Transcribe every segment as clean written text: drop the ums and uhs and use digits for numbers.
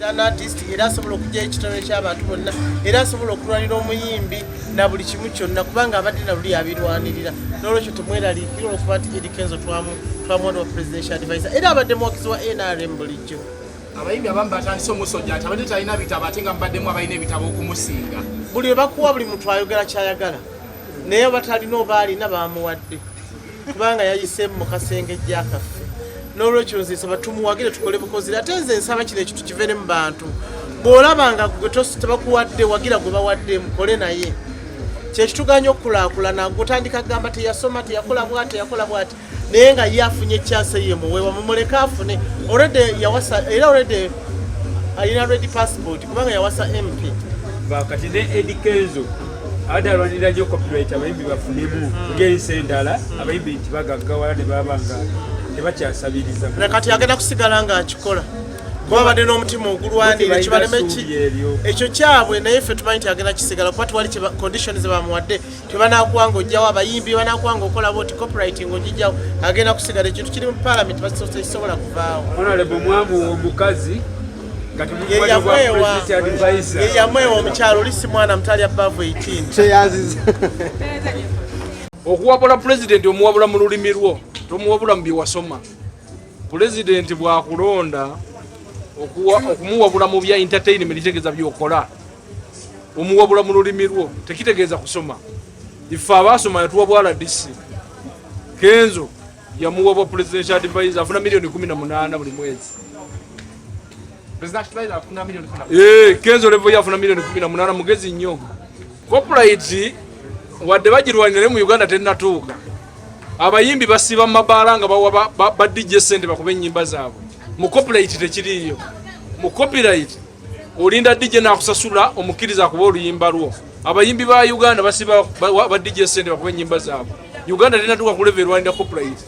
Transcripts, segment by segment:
Artist era asobola okujja ekitone ky'abantu bonna era asobola okulwanira omuyimbi na buli kimu kyonna kubanga abadde na luli abirwanirira n'olwekyo temweraliikirira okuba nti Eddie Kenzo twamuwa presidential advisor era abadde muwakizi wa NRM bulijjo. Abayimbi abamu batandise omusojja ati abadde talina bitabo ate nga mubaddemu abalina ebitabo okumusinga. Buli we bakuwa buli muntu ayogera kyayagala naye batalina oba alina bamuwadde kubanga yayise mu kasenge gy'akaffe. N'olwekyo nze nsaba tumuwagire tukole bukozira ate nze nsaba kino ekintu kivere mu bantu bw'olabanga gwe tebakuwadde wagira gwe bawadde mukole naye kyekituganya okukulaakulana gutandika kugamba teyasoma teyakola bw'ati naye nga ye afunye ekyanse ye muweewa mumuleke afune yawasa era already alina ready passport kubanga yawasa MP bakati ne Eddie Kenzo adalwanira nnyo copyright abayimbi bafunemu ng'ensi endala abayimbi nti bagaggawala ne babanga tebakyasabiriza nakati agenda kusigala ng'akikola kuba badde n'omutima ogulwanira kibaleme ekyo kyabwe naye ffe tumanyi nti agenda kisigala kuba tewali conditions bamuwadde tebanakuwa ng'ojjawo abayimbi banakuwa ng'okola boti copyright ng'ogijjawo agenda kusigala ekintu kiri mu parliament bakisobola kuvaawo. Honorable Mwamu omukazi ye yamwewa omukyalo oli si mwana mutali above 18 okuwabula pulezidenti omuwabula mu lulimi lwo tomuwabula mu byewasoma. Pulezidenti bwakulonda okumuwabula mu bya entertainment kitegeeza byokola omuwabula mu lulimi lwo tekitegeeza kusoma. Ife abaasoma yatuwabwala DC Kenzo yamuwabwa presidential advisor afuna $18 buli mwezi. Kenzo level yafuna $18 mugezi nnyo. Copyright wadde bagirwanire mu Uganda tennatuuka. Abayimbi basiba mabaala nga bawa ba DJ sente bakube ennyimba zaabwe. Mu copyright tekiriyo. Mu copyright olinda DJ nakusasula omukkiriza akuba oluyimba lwo. Abayimbi ba Uganda basiba ba DJ sente bakube ennyimba zaabwe. Uganda tennatuuka ku level erwanira copyright.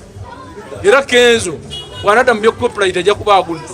Era Kenzo wanada mu copyright ajja kuba agudde.